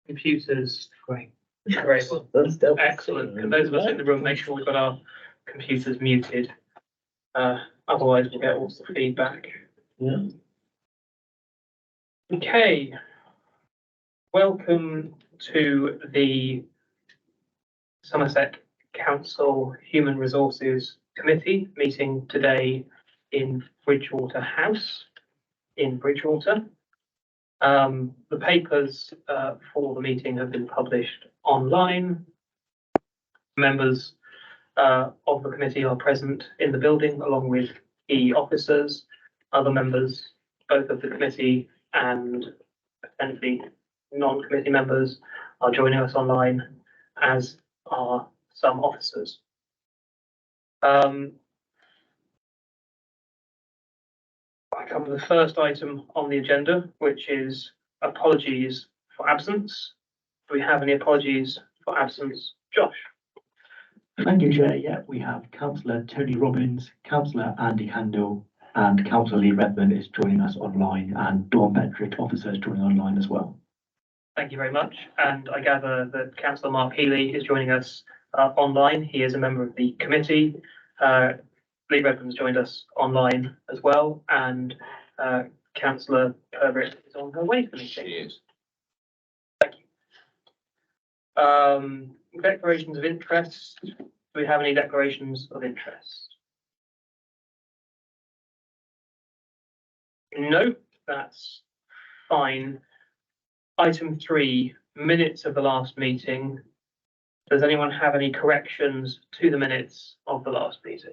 computers. Great. Great. That's definitely Excellent. Can those of us in the room make sure we've got our computers muted? Otherwise we'll get all the feedback. Yeah. Okay. Welcome to the Somerset Council Human Resources Committee meeting today in Bridgewater House in Bridgewater. The papers for the meeting have been published online. Members of the committee are present in the building along with key officers. Other members, both of the committee and potentially non-committee members, are joining us online, as are some officers. I come to the first item on the agenda, which is apologies for absence. Do we have any apologies for absence? Josh? Thank you, Chair. Yeah, we have Councillor Tony Robbins, Councillor Andy Handel, and Councillor Lee Redmond is joining us online, and Dawn Petrick, officer, is joining online as well. Thank you very much. And I gather that Councillor Mark Healy is joining us online. He is a member of the committee. Lee Redmond's joined us online as well, and Councillor Herbert is on her way to the meeting. She is. Thank you. Declarations of interest. Do we have any declarations of interest? No, that's fine. Item 3, minutes of the last meeting. Does anyone have any corrections to the minutes of the last meeting?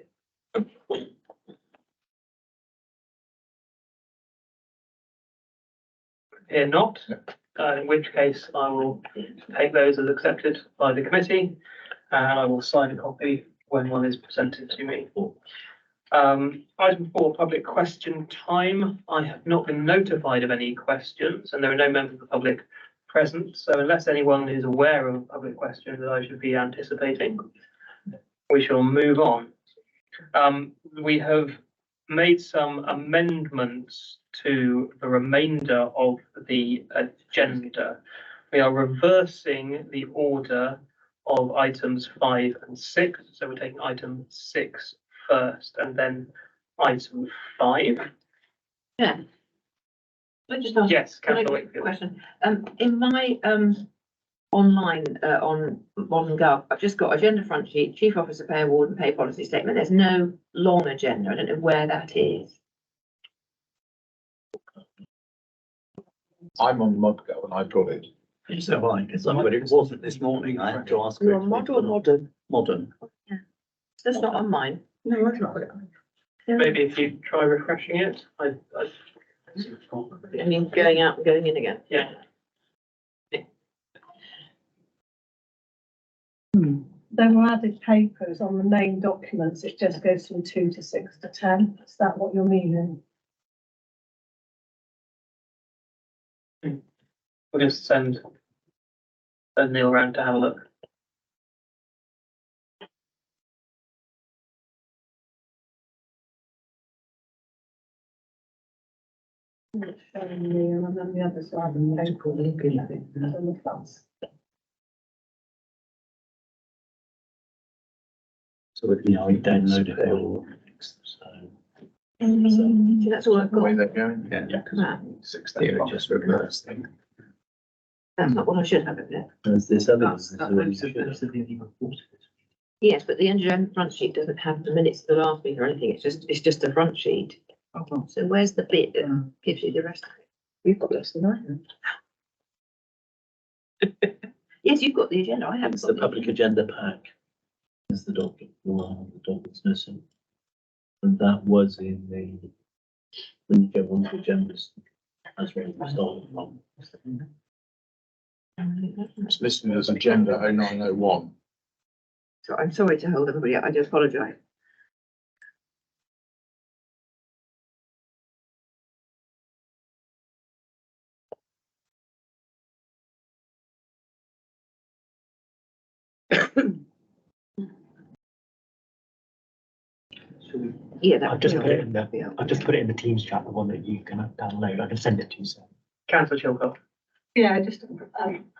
Here not, in which case I will take those as accepted by the committee, and I will sign a copy when one is presented to me. Item 4, public question time. I have not been notified of any questions, and there are no members of the public present, so unless anyone is aware of public questions that I should be anticipating, we shall move on. We have made some amendments to the remainder of the agenda. We are reversing the order of items 5 and 6, so we're taking item 6 first and then item 5. Yeah. I just ask, Yes, can I Councillor get a Wakefield. question? In my online on Modern Gov, I've just got agenda front sheet, chief officer pay award and pay policy statement. There's no long agenda. I don't know where that is. I'm on ModGo and I got it. So right, because but it wasn't this morning. I had to ask. You're on mod or modern? Modern. That's not on mine. No, I've not got it. Maybe if you try refreshing it, I mean, going out and going in again. yeah. There were added papers on the main documents. It just goes from 2 to 6 to 10. Is that what you're meaning? We'll just send Neil around to have a look. It's showing me, and then the other side of the paper. On the plus. So if you know, you download it all. So So that's all I've The way got. they're going. yeah, Right. 6 they were just reverse thing. That's not what I should have, is it? There's this other. Those are the only reported. Yes, but the agenda front sheet doesn't have the minutes of the last meeting or anything. It's just a front sheet. So where's the bit that gives you the rest of it? You've got less than I have. Yes, you've got the agenda. I haven't It's got the public agenda pack. Is the document, the document's missing. And that was in the, when you go on to agendas, that's where it started from. It's listed as agenda 0901. So I'm sorry to hold everybody up. I do apologise. Yeah, that I've just would put it in be I've just put it in the Teams chat, the one that you can download. I can send it to you. So. Councillor Chilcott. Yeah, just a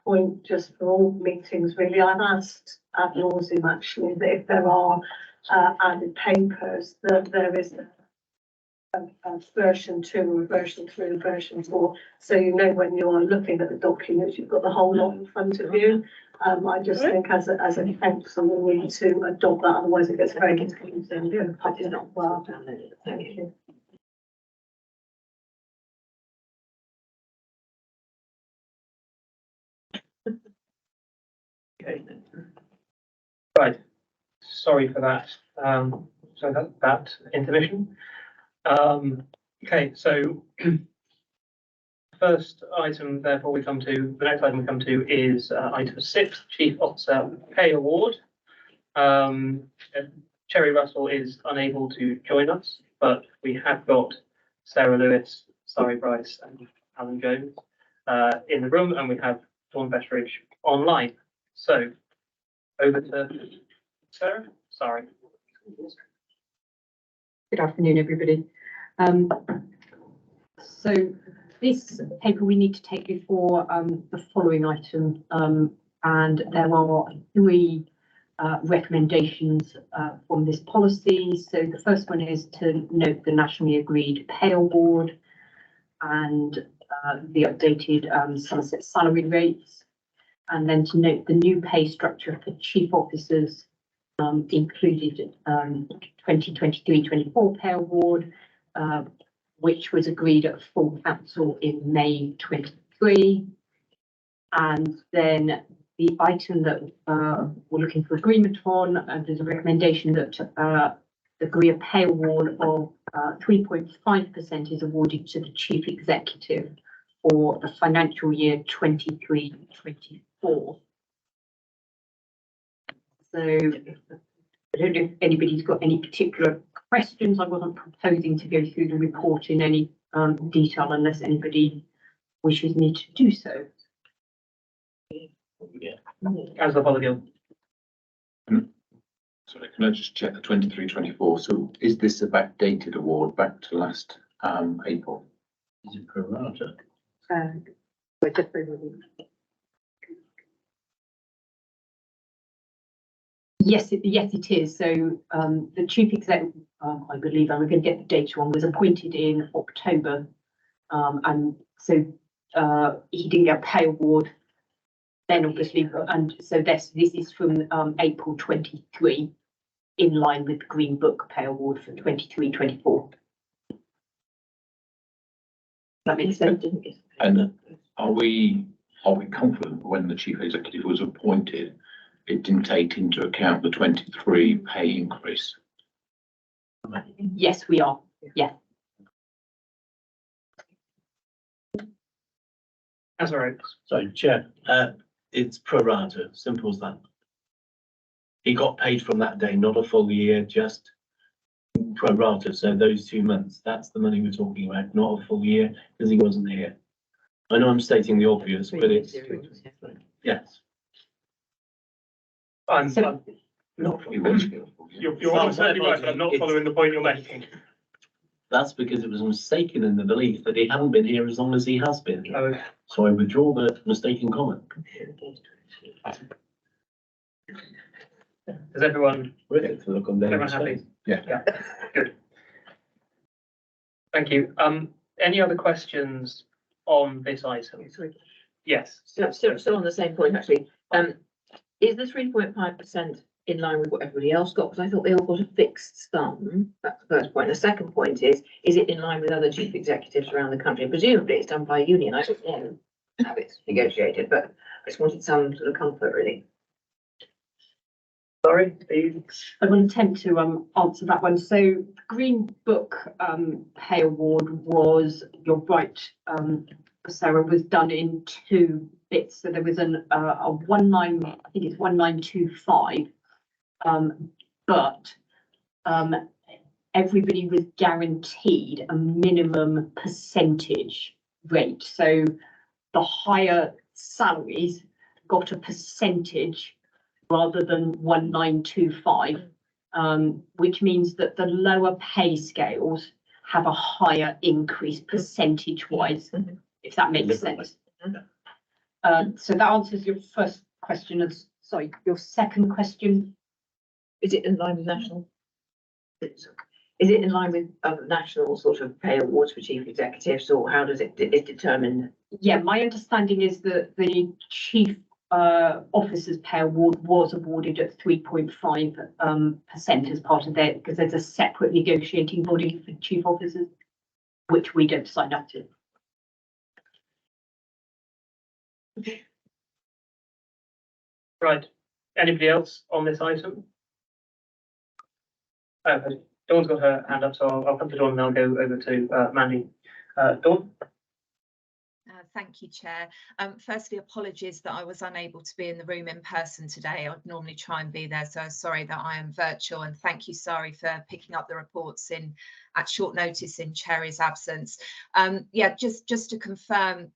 point just for all meetings really. I've asked ad nauseam actually that if there are added papers, that there is a version 2 or version 3 or version 4. So you know when you are looking at the documents, you've got the whole lot in front of you. I just think as a council, we need to adopt that, otherwise it gets very confusing. Yeah, I did not well. Thank you. Okay. Right, sorry for that. So that intermission. Okay, so first item, therefore, the next item we come to is item 6, Chief Officer Pay Award. Cherry Russell is unable to join us, but we have got Sarah Lewis, Sari Bryce, and Alan Jones in the room, and we have Dawn Bestridge online. So over to Sarah. Sorry. Good afternoon, everybody. So this paper we need to take before the following item, and there are 3 recommendations from this policy. So the first one is to note the nationally agreed pay award and the updated sunset salary rates, and then to note the new pay structure for chief officers included 2023-24 pay award, which was agreed at full council in May 23. And then the item that we're looking for agreement on, there's a recommendation that agree a pay award of 3.5% is awarded to the chief executive for the financial year 23-24. So I don't know if anybody's got any particular questions. I wasn't proposing to go through the report in any detail unless anybody wishes me to do so. Yeah. Councillor Fothergill. Sorry, can I just check the 23-24? So is this a backdated award back to last April? Is it pro rata? Yes, it is. So the chief exec, I believe, and we're going to get the data on, was appointed in October, and so he didn't get a pay award then, obviously, and so this is from April 23, in line with the Green Book pay award for 23-24. That makes sense. And are we confident when the chief executive was appointed, it didn't take into account the 23 pay increase? Yes, we are. Yeah. That's all right. Sorry, Chair, it's pro rata, simple as that. He got paid from that day, not a full year, just pro rata. So those 2 months, that's the money we're talking about, not a full year, because he wasn't here. I know I'm stating the obvious, but it's, yes. He was here. You're absolutely right, but I'm not following the point you're making. That's because it was mistaken in the belief that he hadn't been here as long as he has been. Oh, So I withdraw the mistaken comment. is everyone Terrific to look on there. happy? Yeah. Good. Thank you. Any other questions on this item? Yes. Still on the same point, actually. Is the 3.5% in line with what everybody else got? Because I thought they all got a fixed sum. That's the first point. The second point is it in line with other chief executives around the country? Presumably it's done by a union. I don't know how it's negotiated, but I just wanted some sort of comfort, really. Sorry, please. I will attempt to answer that one. So the Green Book pay award was, you're right, Sarah, was done in 2 bits. So there was a 1925, but everybody was guaranteed a minimum percentage rate. So the higher salaries got a percentage rather than 1925, which means that the lower pay scales have a higher increase percentage wise, if that makes sense. So that answers your first question. Sorry, your second question. Is it in line with national? Is it in line with national sort of pay awards for chief executives, or how does it is determined? Yeah, my understanding is that the chief officers pay award was awarded at 3.5% as part of that, because there's a separate negotiating body for chief officers, which we don't sign up to. Right, anybody else on this item? Dawn's got her hand up, so I'll come to Dawn and I'll go over to Mandy. Dawn? Thank you, Chair. Firstly, apologies that I was unable to be in the room in person today. I'd normally try and be there, so sorry that I am virtual. And thank you, Sari, for picking up the reports at short notice in Cherry's absence. Yeah, just to confirm,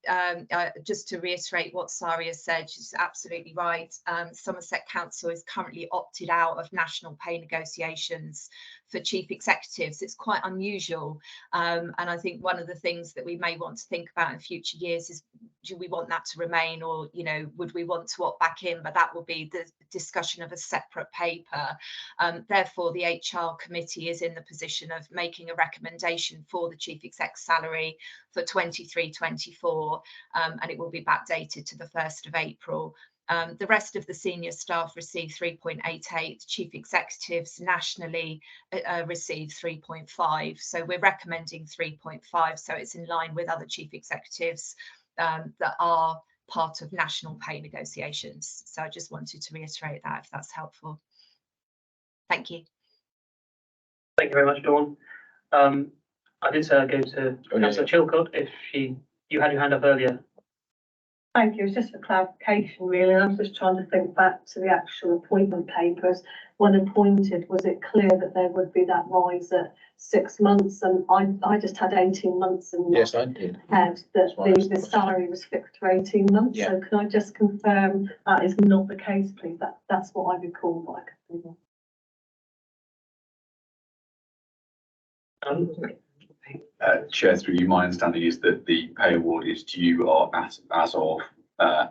just to reiterate what Sari has said, she's absolutely right. Somerset Council is currently opted out of national pay negotiations for chief executives. It's quite unusual, and I think one of the things that we may want to think about in future years is, do we want that to remain, or would we want to opt back in? But that will be the discussion of a separate paper. Therefore, the HR committee is in the position of making a recommendation for the chief exec salary for 23-24, and it will be backdated to the 1st of April. The rest of the senior staff receive 3.88, chief executives nationally receive 3.5. So we're recommending 3.5. So it's in line with other chief executives that are part of national pay negotiations. So I just wanted to reiterate that, if that's helpful. Thank you. Thank you very much, Dawn. I did say I'd go to Councillor Chilcott if you had your hand up earlier. Thank you. It's just for clarification, really. I was just trying to think back to the actual appointment papers. When appointed, was it clear that there would be that rise at 6 months? And I just had 18 months in my Yes, I did. head that the salary was fixed for 18 months. Yeah. So can I just confirm that is not the case, please? That's what I recall. What I could do. Chair, through you, my understanding is that the pay award is due as of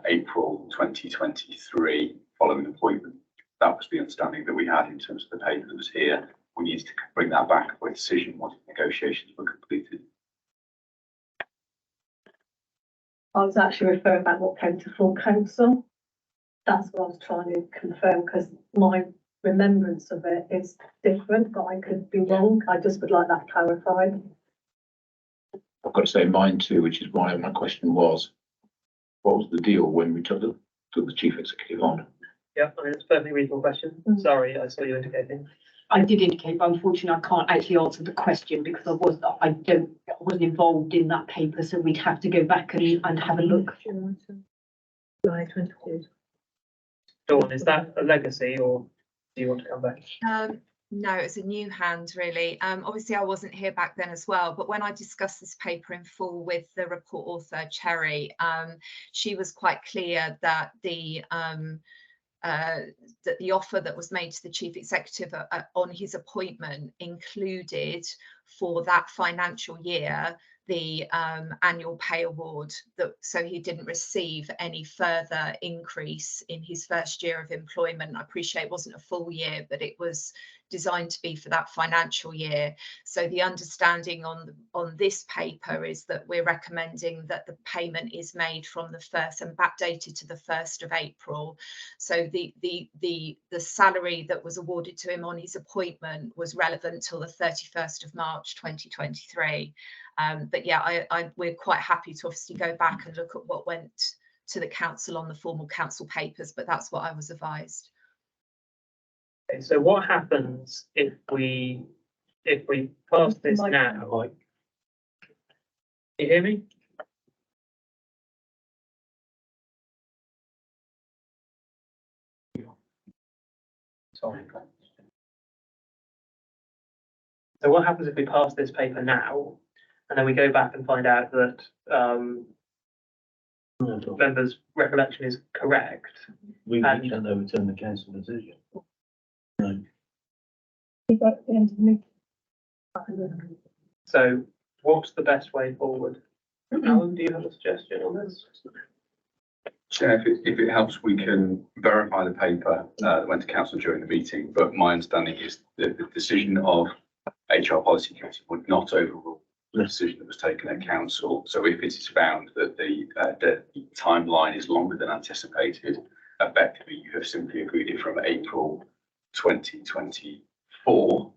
April 2023, following appointment. That was the understanding that we had in terms of the paper that was here. We needed to bring that back for a decision once negotiations were completed. I was actually referring back what came to full council. That's what I was trying to confirm, because my remembrance of it is different, but I could be wrong. I just would like that clarified. I've got to say mine too, which is why my question was, what was the deal when we took the chief executive on? Yeah, I mean, it's a perfectly reasonable question. Sorry, I saw you indicating. I did indicate, but unfortunately, I can't actually answer the question because I wasn't involved in that paper, so we'd have to go back and have a look. July 22. Dawn, is that a legacy, or do you want to come back? No, it's a new hand, really. Obviously, I wasn't here back then as well, but when I discussed this paper in full with the report author, Cherry, she was quite clear that the offer that was made to the chief executive on his appointment included, for that financial year, the annual pay award, so he didn't receive any further increase in his first year of employment. I appreciate it wasn't a full year, but it was designed to be for that financial year. So the understanding on this paper is that we're recommending that the payment is made from the 1st and backdated to the 1st of April. So the salary that was awarded to him on his appointment was relevant till the 31st of March 2023. But yeah, we're quite happy to obviously go back and look at what went to the council on the formal council papers, but that's what I was advised. Okay, so what happens if we pass this now? You hear me? Sorry. So what happens if we pass this paper now, and then we go back and find out that members' recollection is correct? We can't overturn the council decision. No. So what's the best way forward? Alan, do you have a suggestion on this? Chair, if it helps, we can verify the paper that went to council during the meeting, but my understanding is that the decision of HR Policy Committee would not overrule the decision that was taken at council. So if it is found that the timeline is longer than anticipated, effectively you have simply agreed it from April 2024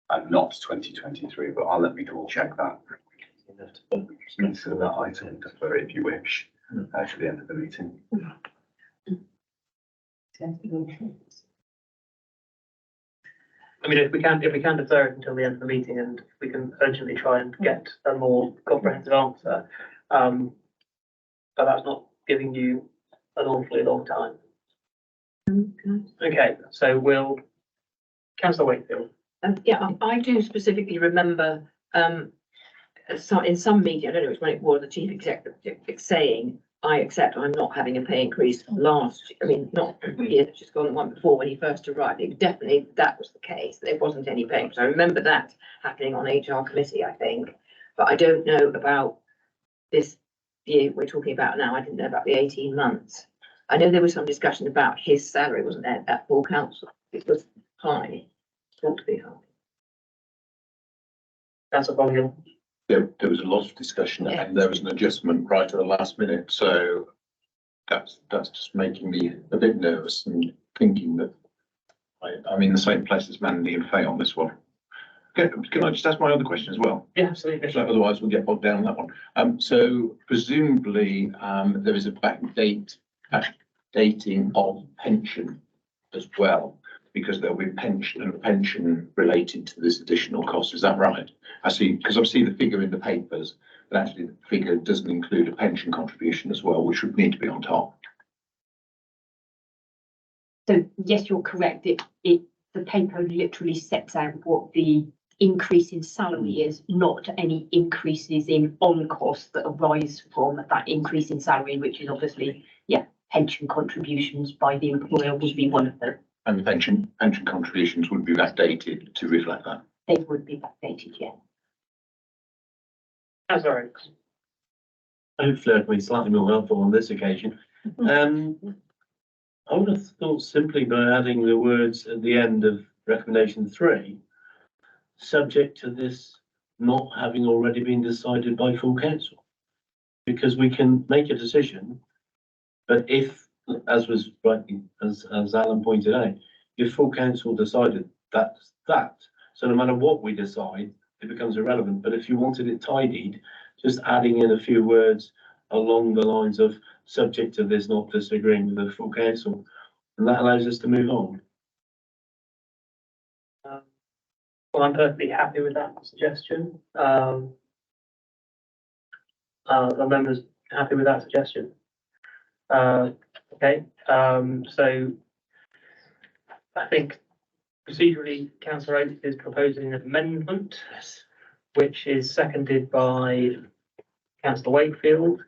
and not 2023, but I'll let me double check that. Consider that item, defer if you wish, to the end of the meeting. I mean, if we can defer it until the end of the meeting and we can urgently try and get a more comprehensive answer. But that's not giving you an awfully long time. Okay, so we'll, Councillor Wakefield. Yeah, I do specifically remember, in some media, I don't know which one it was, the chief executive saying, I accept I'm not having a pay increase last, I mean, not the year that's just gone, the one before when he first arrived. Definitely that was the case. There wasn't any pay increase. I remember that happening on HR committee, I think, but I don't know about this year we're talking about now. I didn't know about the 18 months. I know there was some discussion about his salary, wasn't there, at full council? It was high, thought to be high. Councillor Bonhill. There was a lot of discussion and there was an adjustment right at the last minute. So that's just making me a bit nervous and thinking that I'm in the same place as Mandy and Faye on this one. Can I just ask my other question as well? Yeah, absolutely. So otherwise we'll get bogged down on that one. So presumably there is a backdating of pension as well, because there'll be pension related to this additional cost. Is that right? I see, because I've seen the figure in the papers, but actually the figure doesn't include a pension contribution as well, which would need to be on top. So yes, you're correct. The paper literally sets out what the increase in salary is, not any increases in on costs that arise from that increase in salary, which is obviously, pension contributions by the employer would be one of them. And the pension contributions would be backdated to reflect that. They would be backdated, yeah. That's all right. Hopefully I can be slightly more helpful on this occasion. I would have thought simply by adding the words at the end of recommendation 3, subject to this not having already been decided by full council. Because we can make a decision, but if, as was rightly, as Alan pointed out, if full council decided that's that, so no matter what we decide, it becomes irrelevant. But if you wanted it tidied, just adding in a few words along the lines of subject to this not disagreeing with the full council, and that allows us to move on. Well, I'm perfectly happy with that suggestion. The members happy with that suggestion? Okay, so I think procedurally, Councillor Oates is proposing an amendment, which is seconded by Councillor Wakefield,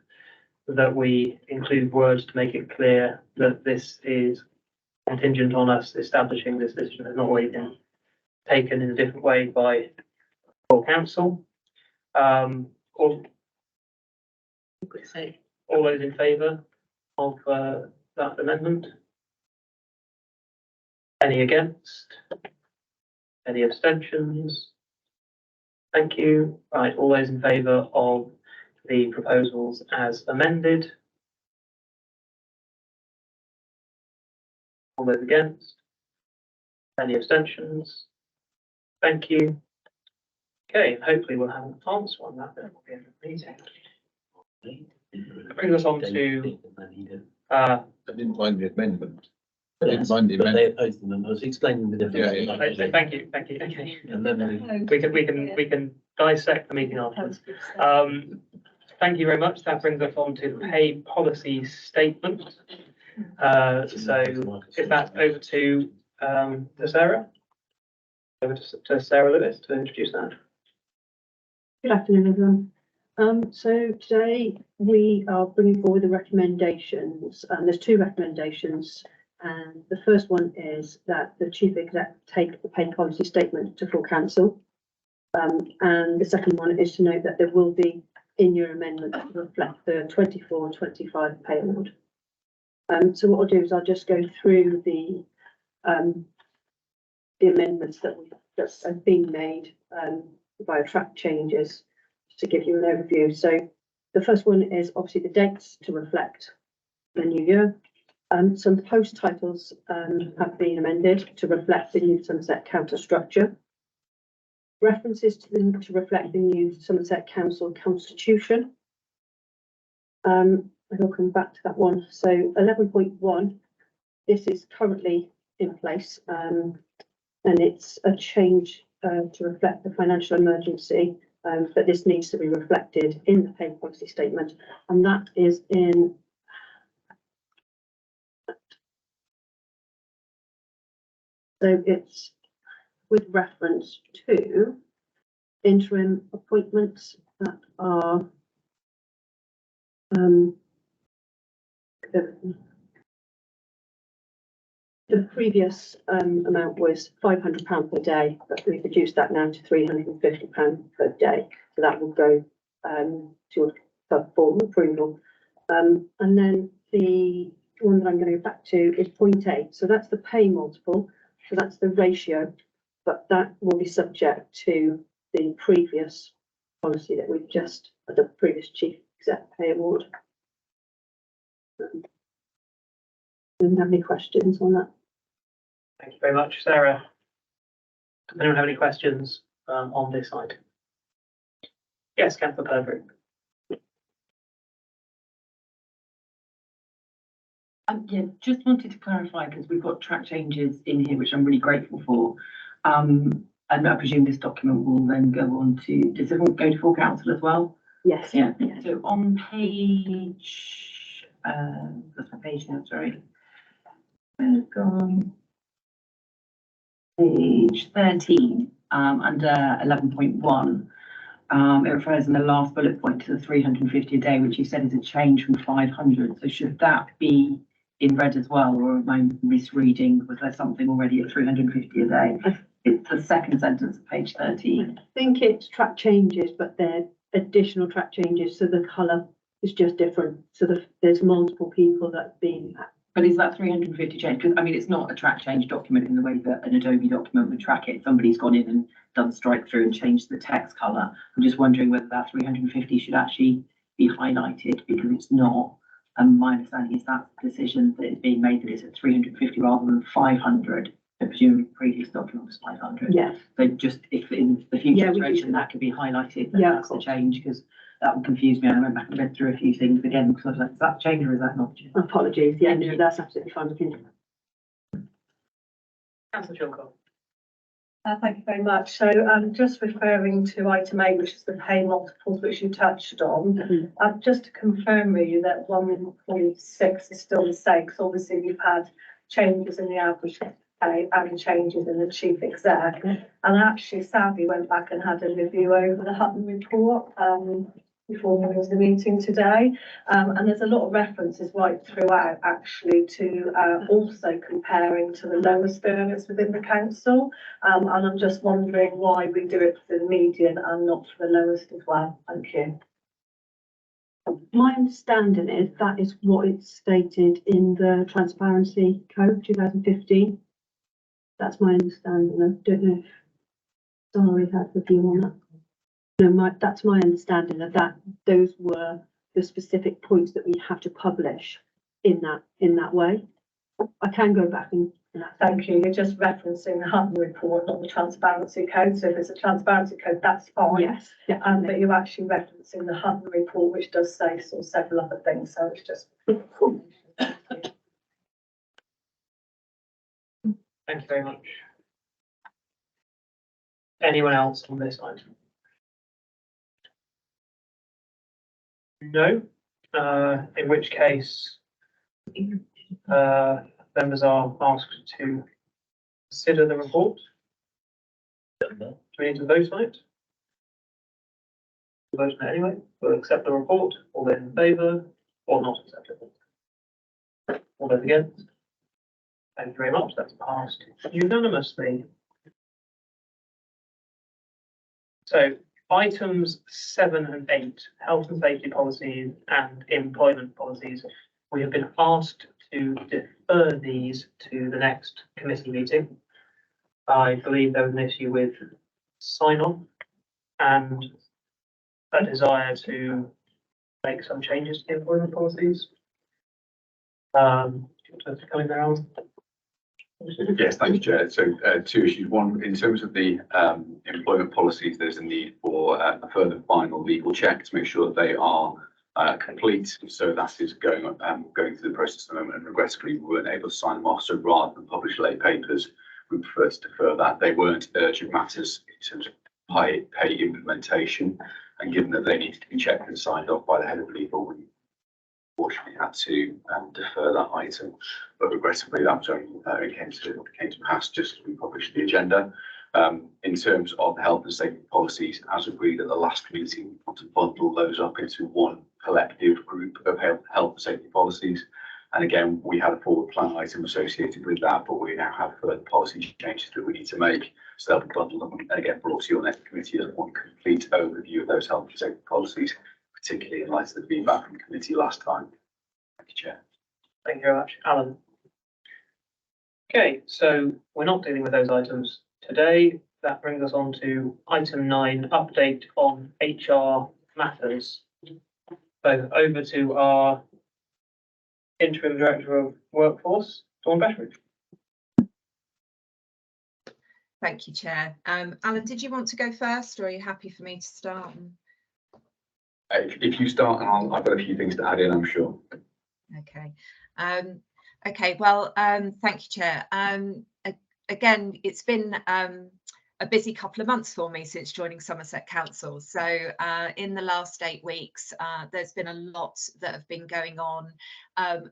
that we include words to make it clear that this is contingent on us establishing this decision has not already been taken in a different way by full council. All those in favour of that amendment? Any against? Any abstentions? Thank you. Right, all those in favour of the proposals as amended? All those against? Any abstentions? Thank you. Okay, hopefully we'll have an answer on that then at the end of the meeting. That brings us on to I didn't mind the amendment. I didn't Yes, mind the but they amendment. opposed them, and I was explaining the difference. Yeah. thank you. Okay. And then We can dissect the meeting afterwards. Thank you very much. That brings us on to the pay policy statement. So is that over to Sarah? Over to Sarah Lewis to introduce that. Good afternoon, everyone. So today we are bringing forward the recommendations, and there's 2 recommendations. And the first one is that the chief exec take the pay policy statement to full council. And the second one is to note that there will be in your amendment to reflect the 24-25 pay award. So what I'll do is I'll just go through the amendments that have been made, via track changes, to give you an overview. So the first one is obviously the dates to reflect the new year. Some post titles have been amended to reflect the new Somerset Council structure. References to reflect the new Somerset Council constitution. I'll come back to that one. So 11.1, this is currently in place, and it's a change to reflect the financial emergency, but this needs to be reflected in the pay policy statement, and that is in so it's with reference to interim appointments that are the previous amount was £500 per day, but we've reduced that now to £350 per day. So that will go to a form approval. And then the one that I'm going to go back to is 0.8. So that's the pay multiple. So that's the ratio, but that will be subject to the previous policy that we've just, the previous chief exec pay award. Didn't have any questions on that. Thank you very much, Sarah. Does anyone have any questions on this item? Yes, Councillor Purbrick. Yeah, just wanted to clarify, because we've got track changes in here, which I'm really grateful for. And I presume this document will then go on to, does it go to full council as well? Yes. Yeah, so on page, that's my page now, sorry. Where's it gone? Page 13, under 11.1. It refers in the last bullet point to the 350 a day, which you said is a change from 500. So should that be in red as well, or am I misreading? Was there something already at 350 a day? It's the second sentence of page 13. I think it's track changes, but they're additional track changes, so the colour is just different. So there's multiple people that have been. But is that 350 change? Because I mean, it's not a track change document in the way that an Adobe document would track it. Somebody's gone in and done strike through and changed the text colour. I'm just wondering whether that 350 should actually be highlighted, because it's not. And my understanding is that decision that is being made that it's at 350 rather than 500. I presume the previous document was 500. Yes. So just if in the future Yeah, iteration that could be highlighted, that Yeah, that's the change, because that would confuse me. I went back and read through a few things again, because I was like, is that change or is that not change? Apologies. Yeah, no, that's absolutely fine. We can. Councillor Chilcott. Thank you very much. So just referring to item 8, which is the pay multiples, which you touched on, just to confirm really that 1.6 is still the same, because obviously we've had changes in the average pay and changes in the chief exec. And actually sadly went back and had a review over the Hutton report before there was the meeting today. And there's a lot of references right throughout actually to also comparing to the lowest earners within the council. And I'm just wondering why we do it for the median and not for the lowest as well. Thank you. My understanding is that is what it's stated in the Transparency Code 2015. That's my understanding. I don't know if Sorry had the view on that. No, that's my understanding that those were the specific points that we have to publish in that way. I can go back and. Thank you. You're just referencing the Hutton report, not the Transparency Code. So if it's a Transparency Code, that's fine. Yes. Yeah. But you're actually referencing the Hutton report, which does say sort of several other things. So it's just. Thank you very much. Anyone else on this item? No, in which case, members are asked to consider the report. Do we need to vote on it? We'll vote on it anyway. We'll accept the report. All those in favour or not accept it? All those against? Thank you very much. That's passed unanimously. So items 7 and 8, health and safety policies and employment policies, we have been asked to defer these to the next committee meeting. I believe there was an issue with sign-on and a desire to make some changes to the employment policies. Coming around. Yes, thank you, Chair. So two issues. One, in terms of the employment policies, there's a need for a further final legal check to make sure that they are complete. So that is going through the process at the moment, and regrettably we weren't able to sign them off. So rather than publish late papers, we prefer to defer that. They weren't urgent matters in terms of pay implementation, and given that they need to be checked and signed off by the head of legal, we unfortunately had to defer that item, but regrettably that was only came to pass just as we published the agenda. In terms of the health and safety policies, as agreed at the last meeting, we want to bundle those up into one collective group of health and safety policies. And again, we had a forward plan item associated with that, but we now have further policy changes that we need to make. So they'll be bundled up and again brought to your next committee as one complete overview of those health and safety policies, particularly in light of the feedback from committee last time. Thank you, Chair. Thank you very much, Alan. Okay, so we're not dealing with those items today. That brings us on to item 9, update on HR matters. So over to our interim director of workforce, Dawn Bettridge. Thank you, Chair. Alan, did you want to go first, or are you happy for me to start? If you start, and I've got a few things to add in, I'm sure. Okay. Okay. Well, thank you, Chair. Again, it's been a busy couple of months for me since joining Somerset Council. So in the last 8 weeks, there's been a lot that have been going on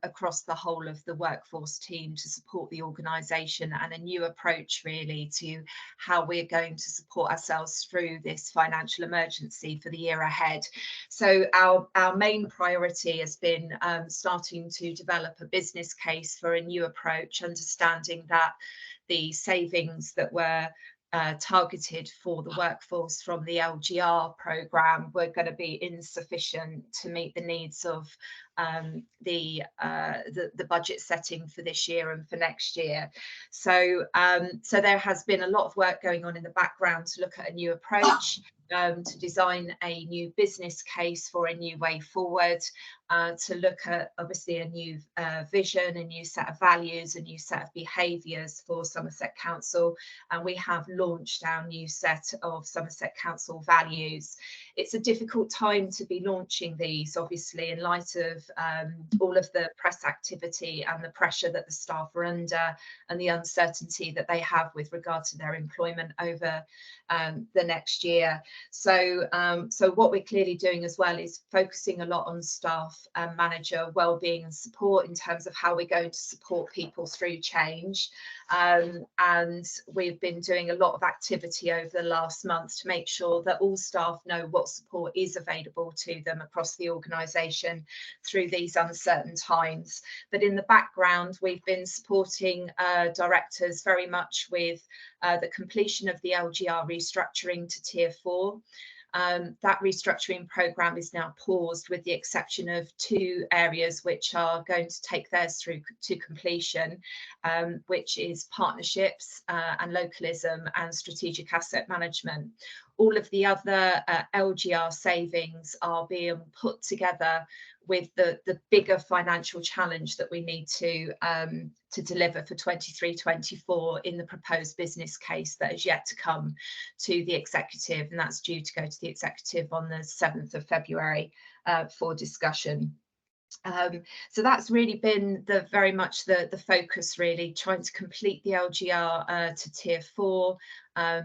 across the whole of the workforce team to support the organisation, and a new approach really to how we're going to support ourselves through this financial emergency for the year ahead. So our main priority has been starting to develop a business case for a new approach, understanding that the savings that were targeted for the workforce from the LGR programme were going to be insufficient to meet the needs of the budget setting for this year and for next year. So so there has been a lot of work going on in the background to look at a new approach, to design a new business case for a new way forward, to look at obviously a new vision, a new set of values, a new set of behaviours for Somerset Council, and we have launched our new set of Somerset Council values. It's a difficult time to be launching these, obviously, in light of all of the press activity and the pressure that the staff are under, and the uncertainty that they have with regard to their employment over the next year. So so what we're clearly doing as well is focusing a lot on staff and manager wellbeing and support in terms of how we're going to support people through change. And we've been doing a lot of activity over the last month to make sure that all staff know what support is available to them across the organisation through these uncertain times. But in the background, we've been supporting directors very much with the completion of the LGR restructuring to Tier 4. That restructuring programme is now paused, with the exception of 2 areas which are going to take theirs through to completion, which is partnerships and localism and strategic asset management. All of the other LGR savings are being put together with the bigger financial challenge that we need to deliver for 23-24 in the proposed business case that is yet to come to the executive, and that's due to go to the executive on the 7th of February for discussion. So that's really been very much the focus, really, trying to complete the LGR to Tier 4,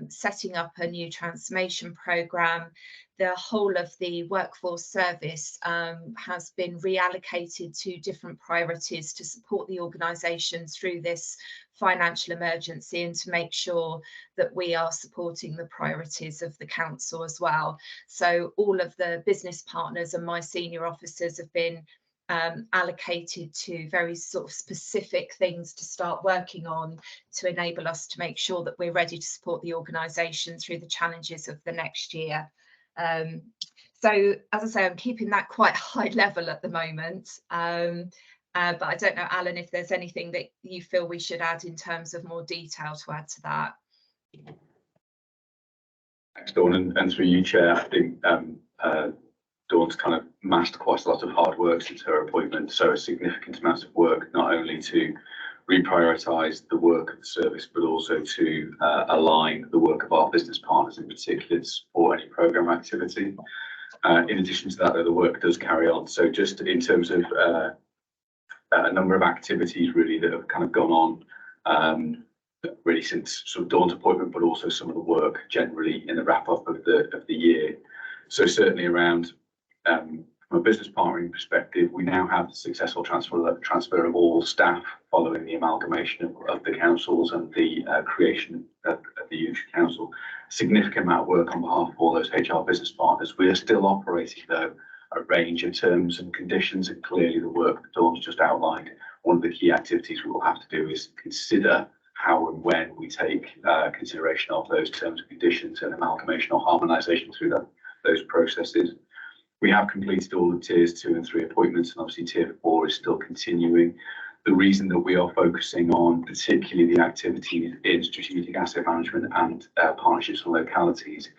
setting up a new transformation programme. The whole of the workforce service has been reallocated to different priorities to support the organisation through this financial emergency, and to make sure that we are supporting the priorities of the council as well. So all of the business partners and my senior officers have been allocated to very sort of specific things to start working on to enable us to make sure that we're ready to support the organisation through the challenges of the next year. So as I say, I'm keeping that quite high level at the moment. But I don't know, Alan, if there's anything that you feel we should add in terms of more detail to add to that. Thanks, Dawn, and through you, Chair. I think Dawn's kind of massed quite a lot of hard work since her appointment, so a significant amount of work, not only to reprioritise the work of the service, but also to align the work of our business partners in particular to support any programme activity. In addition to that, though, the work does carry on. So just in terms of a number of activities really that have kind of gone on really since sort of Dawn's appointment, but also some of the work generally in the wrap up of the year. So certainly around from a business partnering perspective, we now have the successful transfer of all staff following the amalgamation of the councils and the creation of the Unitary Council. Significant amount of work on behalf of all those HR business partners. We are still operating though a range of terms and conditions, and clearly the work that Dawn's just outlined, one of the key activities we will have to do is consider how and when we take consideration of those terms and conditions and amalgamation or harmonisation through those processes. We have completed all of tiers 2 and 3 appointments, and obviously tier 4 is still continuing. The reason that we are focusing on particularly the activities in strategic asset management and partnerships and localities,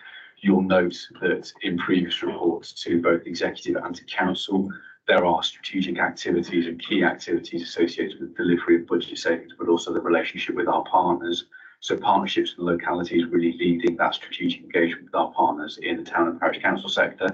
you'll note that in previous reports to both executive and to council, there are strategic activities and key activities associated with delivery of budget savings, but also the relationship with our partners. So partnerships and localities really leading that strategic engagement with our partners in the town and parish council sector,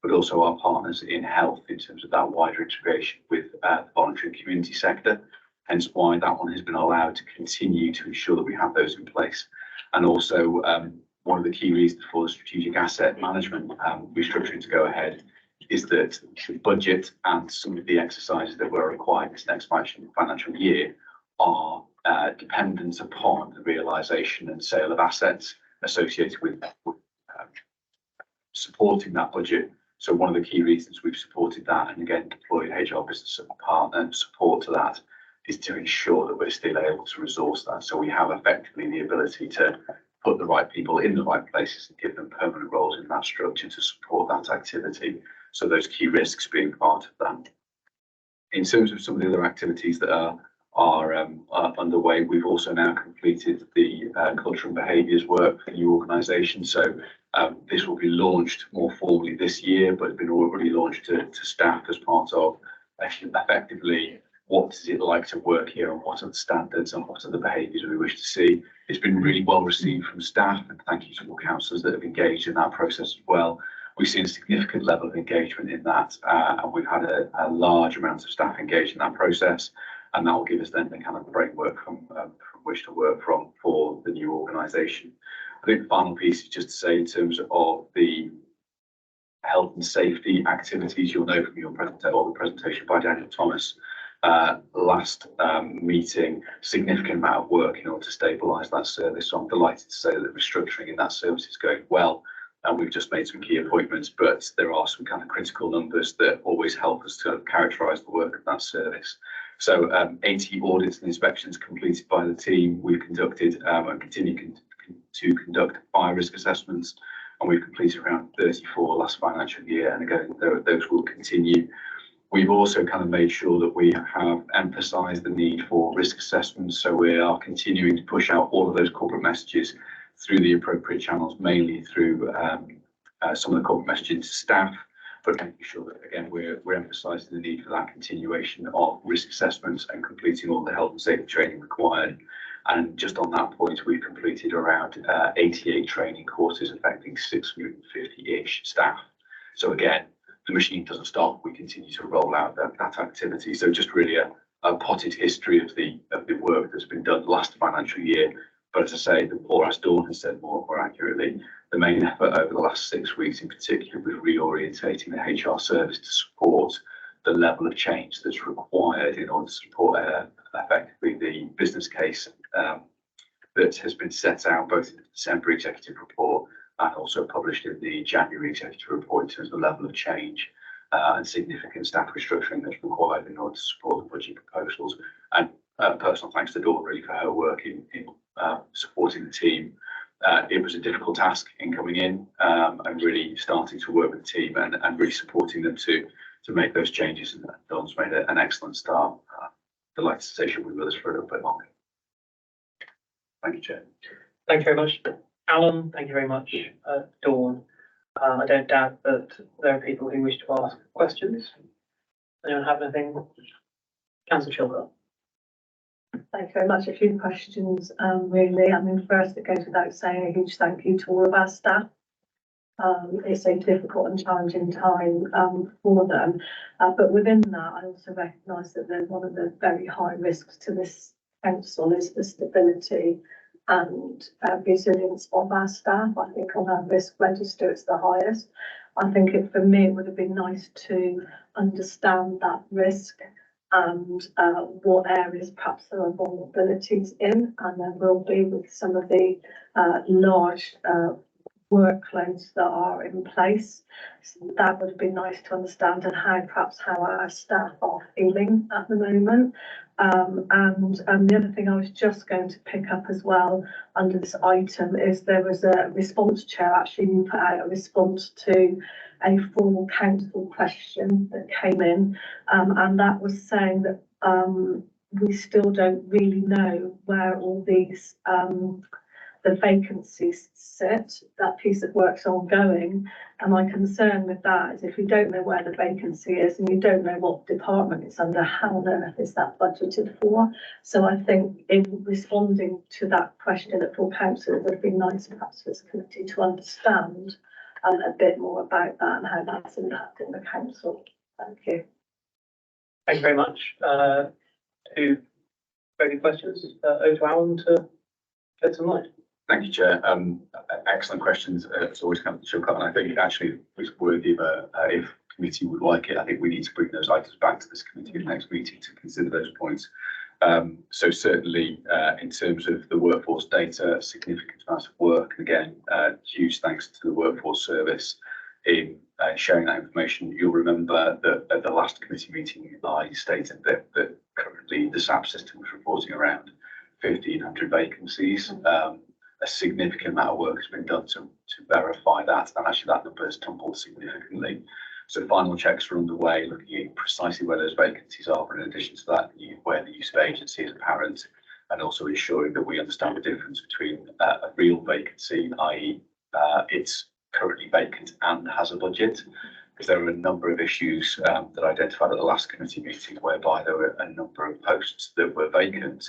but also our partners in health in terms of that wider integration with the voluntary and community sector. Hence why that one has been allowed to continue to ensure that we have those in place. And also one of the key reasons for the strategic asset management restructuring to go ahead is that the budget and some of the exercises that were required this next financial year are dependent upon the realisation and sale of assets associated with supporting that budget. So one of the key reasons we've supported that, and again deployed HR business partner support to that, is to ensure that we're still able to resource that. So we have effectively the ability to put the right people in the right places and give them permanent roles in that structure to support that activity. So those key risks being part of that. In terms of some of the other activities that are underway, we've also now completed the culture and behaviours work for the new organisation. So this will be launched more formally this year, but it's been already launched to staff as part of effectively what is it like to work here and what are the standards and what are the behaviours we wish to see. It's been really well received from staff, and thank you to all councillors that have engaged in that process as well. We've seen a significant level of engagement in that, and we've had a large amount of staff engaged in that process, and that will give us then the kind of framework from which to work from for the new organisation. I think the final piece is just to say in terms of the health and safety activities, you'll know from your presentation by Daniel Thomas last meeting, significant amount of work in order to stabilise that service. So I'm delighted to say that the restructuring in that service is going well. And we've just made some key appointments, but there are some kind of critical numbers that always help us to characterise the work of that service. So 80 audits and inspections completed by the team. We've conducted and continue to conduct fire risk assessments, and we've completed around 34 last financial year. And again, those will continue. We've also kind of made sure that we have emphasised the need for risk assessments. So we are continuing to push out all of those corporate messages through the appropriate channels, mainly through some of the corporate messaging to staff, but making sure that, again, we're emphasising the need for that continuation of risk assessments and completing all the health and safety training required. And just on that point, we've completed around 88 training courses affecting 650-ish staff. So again, the machine doesn't stop. We continue to roll out that activity. So just really a potted history of the work that's been done last financial year. But as I say, or as Dawn has said more accurately, the main effort over the last 6 weeks in particular was reorientating the HR service to support the level of change that's required in order to support effectively the business case that has been set out both in the December executive report and also published in the January executive report in terms of the level of change and significant staff restructuring that's required in order to support the budget proposals. And personal thanks to Dawn really for her work in supporting the team. It was a difficult task in coming in and really starting to work with the team and really supporting them to make those changes. And Dawn's made an excellent start delighted to say she'll be with us for a little bit longer. Thank you, Chair. Thank you very much, Alan. Thank you very much, Dawn. I don't doubt that there are people who wish to ask questions. Anyone have anything? Councillor Chilwell. Thank you very much. A few questions, really. I mean, first, it goes without saying a huge thank you to all of our staff. It's a difficult and challenging time for them. But within that, I also recognise that one of the very high risks to this council is the stability and resilience of our staff. I think on our risk register, it's the highest. I think for me, it would have been nice to understand that risk and what areas perhaps there are vulnerabilities in, and there will be with some of the large workloads that are in place. So that would have been nice to understand, and how our staff are feeling at the moment. And the other thing I was just going to pick up as well under this item is there was a response chair actually put out a response to a formal council question that came in, and that was saying that we still don't really know where all these the vacancies sit. That piece of work's ongoing, and my concern with that is if you don't know where the vacancy is and you don't know what department it's under, how on earth is that budgeted for? So I think in responding to that question at full council, it would have been nice perhaps for this committee to understand a bit more about that and how that's impacting the council. Thank you. Thank you very much. Two very good questions. Over to Alan to shed some light. Thank you, Chair. Excellent questions. It's always come to Chilcot, and I think it actually was worthy of if committee would like it, I think we need to bring those items back to this committee at the next meeting to consider those points. So certainly in terms of the workforce data, a significant amount of work. Again, huge thanks to the workforce service in sharing that information. You'll remember that at the last committee meeting, I stated that currently the SAP system was reporting around 1,500 vacancies. A significant amount of work has been done to verify that, and actually that number has tumbled significantly. So final checks are underway, looking at precisely where those vacancies are, but in addition to that, where the use of agency is apparent, and also ensuring that we understand the difference between a real vacancy, i.e. It's currently vacant and has a budget, because there are a number of issues that I identified at the last committee meeting whereby there were a number of posts that were vacant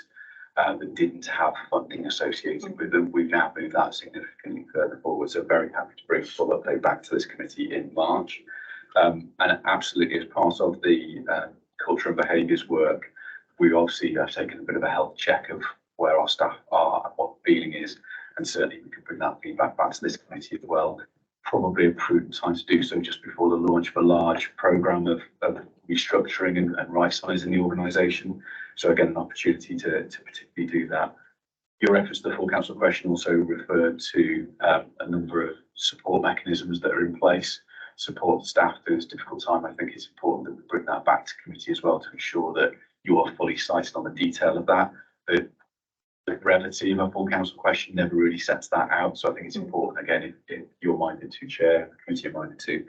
that didn't have funding associated with them. We've now moved that significantly further forward, so very happy to bring a full update back to this committee in March. And absolutely, as part of the culture and behaviours work, we obviously have taken a bit of a health check of where our staff are and what the feeling is, and certainly we can bring that feedback back to this committee as well. Probably a prudent time to do so just before the launch of a large programme of restructuring and right-sizing the organisation. So again, an opportunity to particularly do that. Your reference to the full council question also referred to a number of support mechanisms that are in place, support staff through this difficult time. I think it's important that we bring that back to committee as well to ensure that you are fully sighted on the detail of that. The brevity of a full council question never really sets that out. So I think it's important, again, if you're minded to, Chair, the committee are minded to,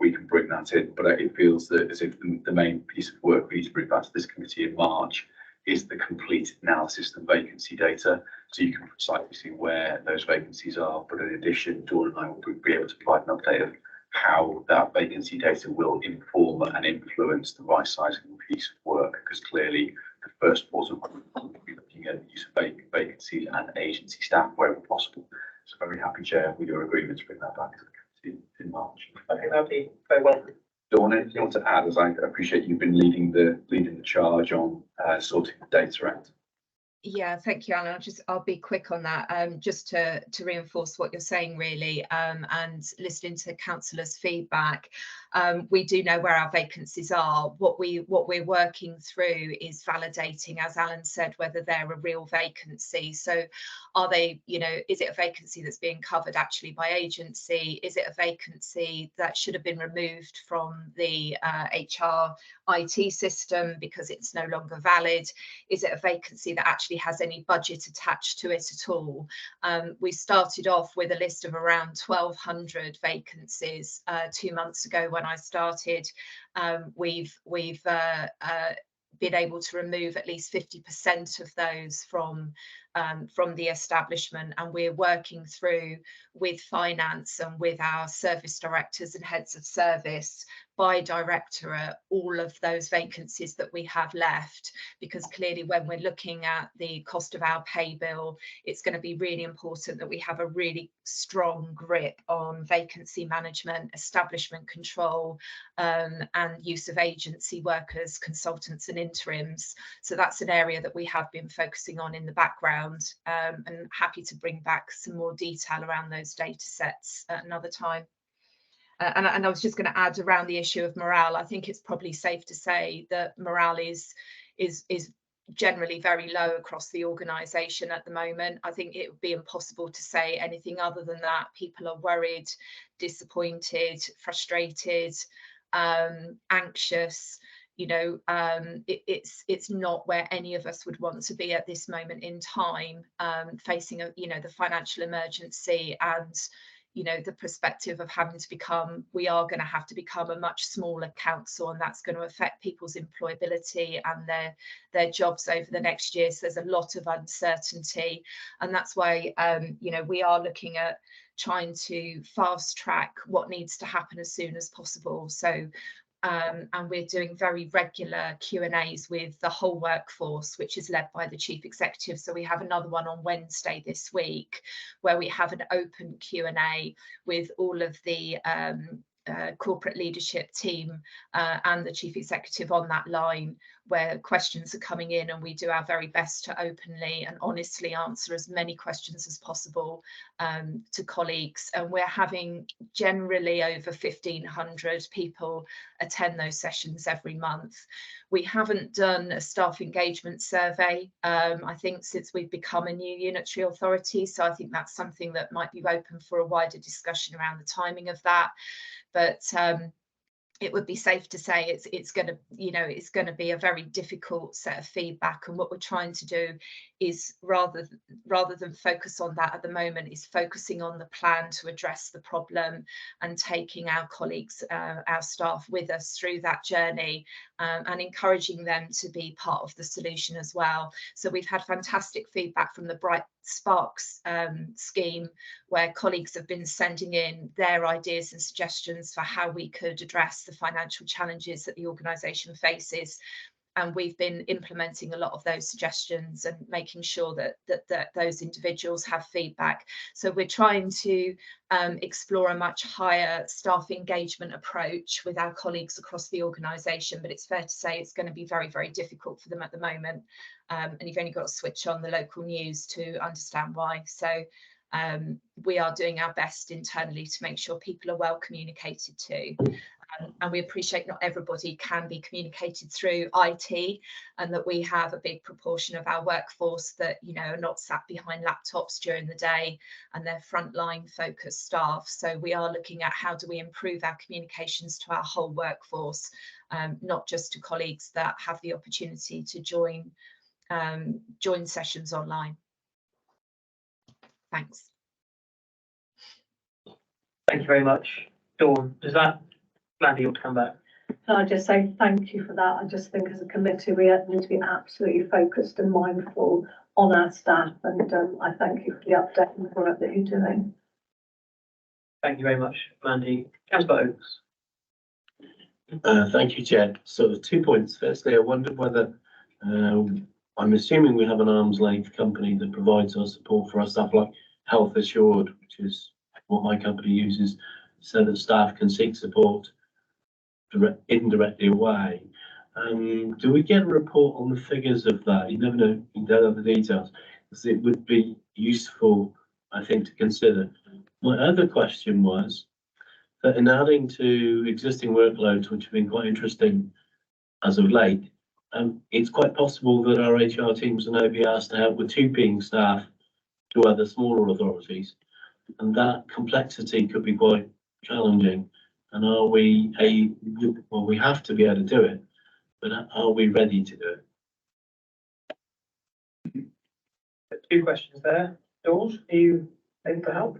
we can bring that in. But it feels that as if the main piece of work we need to bring back to this committee in March is the complete analysis of vacancy data, so you can precisely see where those vacancies are. But in addition, Dawn and I will be able to provide an update of how that vacancy data will inform and influence the right sizing piece of work, because clearly the first port of call will be looking at the use of vacancies and agency staff wherever possible. So very happy, Chair, with your agreement to bring that back to the committee in March. I think that'd be very welcome. Dawn, anything you want to add, as I appreciate you've been leading the charge on sorting the data out? Yeah, thank you, Alan. I'll be quick on that, just to reinforce what you're saying, really, and listening to councillors' feedback. We do know where our vacancies are. What we're working through is validating, as Alan said, whether they're a real vacancy. So are they, is it a vacancy that's being covered actually by agency? Is it a vacancy that should have been removed from the HR IT system because it's no longer valid? Is it a vacancy that actually has any budget attached to it at all? We started off with a list of around 1,200 vacancies 2 months ago when I started. We've been able to remove at least 50% of those from the establishment, and we're working through with finance and with our service directors and heads of service by directorate all of those vacancies that we have left, because clearly when we're looking at the cost of our pay bill, it's going to be really important that we have a really strong grip on vacancy management, establishment control, and use of agency workers, consultants and interims. So that's an area that we have been focusing on in the background, and happy to bring back some more detail around those data sets at another time. And I was just going to add around the issue of morale. I think it's probably safe to say that morale is generally very low across the organisation at the moment. I think it would be impossible to say anything other than that. People are worried, disappointed, frustrated, anxious. You know, it's not where any of us would want to be at this moment in time, facing the financial emergency and the perspective of having to we are going to have to become a much smaller council, and that's going to affect people's employability and their jobs over the next year. So there's a lot of uncertainty, and that's why we are looking at trying to fast track what needs to happen as soon as possible. So and we're doing very regular Q&As with the whole workforce, which is led by the Chief Executive. So we have another one on Wednesday this week, where we have an open Q&A with all of the corporate leadership team and the Chief Executive on that line, where questions are coming in, and we do our very best to openly and honestly answer as many questions as possible to colleagues. And we're having generally over 1,500 people attend those sessions every month. We haven't done a staff engagement survey, I think, since we've become a new unitary authority. So I think that's something that might be open for a wider discussion around the timing of that. But it would be safe to say it's going to be a very difficult set of feedback, and what we're trying to do is rather than focus on that at the moment, is focusing on the plan to address the problem and taking our colleagues, our staff with us through that journey, and encouraging them to be part of the solution as well. So we've had fantastic feedback from the Bright Sparks scheme, where colleagues have been sending in their ideas and suggestions for how we could address the financial challenges that the organisation faces. And we've been implementing a lot of those suggestions and making sure that those individuals have feedback. So we're trying to explore a much higher staff engagement approach with our colleagues across the organisation, but it's fair to say it's going to be very, very difficult for them at the moment. And you've only got to switch on the local news to understand why. So we are doing our best internally to make sure people are well communicated to. And we appreciate not everybody can be communicated through IT, and that we have a big proportion of our workforce that are not sat behind laptops during the day, and they're frontline focused staff. So we are looking at how do we improve our communications to our whole workforce, not just to colleagues that have the opportunity to join sessions online. Thanks. Thank you very much. Dawn, does that, Mandy, you want to come back? Can I just say thank you for that? I just think as a committee, we need to be absolutely focused and mindful on our staff, and I thank you for the update and the work that you're doing. Thank you very much, Mandy. Councillor Oakes. Thank you, Chair. So 2 points. Firstly, I wondered whether, I'm assuming we have an arm's length company that provides our support for our staff, like Health Assured, which is what my company uses, so that staff can seek support indirectly away. Do we get a report on the figures of that? You never know, you don't have the details, because it would be useful, I think, to consider. My other question was that in adding to existing workloads, which have been quite interesting as of late, it's quite possible that our HR teams will now be asked to help with TUPEing staff to other smaller authorities, and that complexity could be quite challenging. And are we well, we have to be able to do it, but are we ready to do it? 2 questions there. Dawn, are you able to help?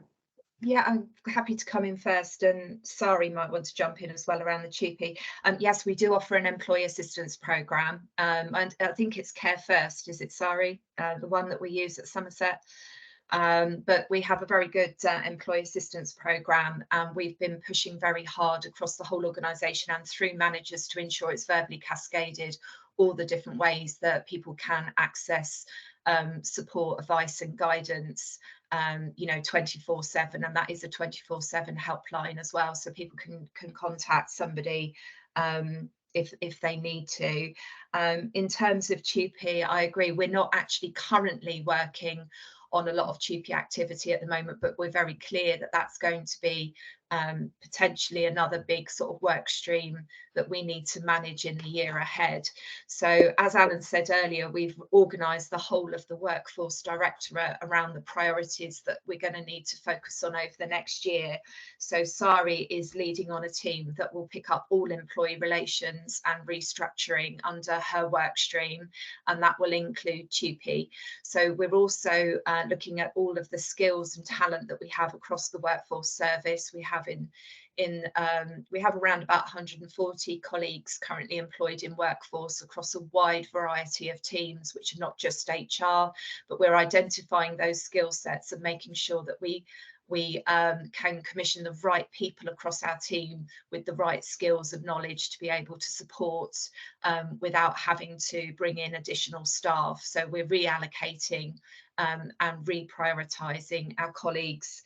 Yeah, I'm happy to come in first, and Sari might want to jump in as well around the TUPE. Yes, we do offer an employee assistance programme, and I think it's Care First, is it, Sari? The one that we use at Somerset. But we have a very good employee assistance programme, and we've been pushing very hard across the whole organisation and through managers to ensure it's verbally cascaded all the different ways that people can access support, advice and guidance, you know, 24/7, and that is a 24/7 helpline as well, so people can contact somebody if they need to. In terms of TUPE, I agree, we're not actually currently working on a lot of TUPE activity at the moment, but we're very clear that that's going to be potentially another big sort of work stream that we need to manage in the year ahead. So as Alan said earlier, we've organised the whole of the Workforce Directorate around the priorities that we're going to need to focus on over the next year. So Sari is leading on a team that will pick up all employee relations and restructuring under her work stream, and that will include TUPE. So we're also looking at all of the skills and talent that we have across the workforce service. We have around about 140 colleagues currently employed in workforce across a wide variety of teams, which are not just HR, but we're identifying those skill sets and making sure that we can commission the right people across our team with the right skills and knowledge to be able to support without having to bring in additional staff. So we're reallocating and reprioritising our colleagues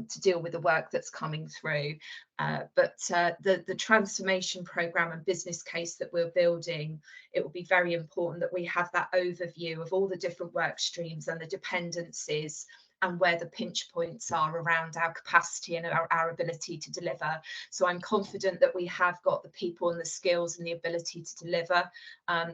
to deal with the work that's coming through. But the transformation programme and business case that we're building, it will be very important that we have that overview of all the different work streams and the dependencies and where the pinch points are around our capacity and our ability to deliver. So I'm confident that we have got the people and the skills and the ability to deliver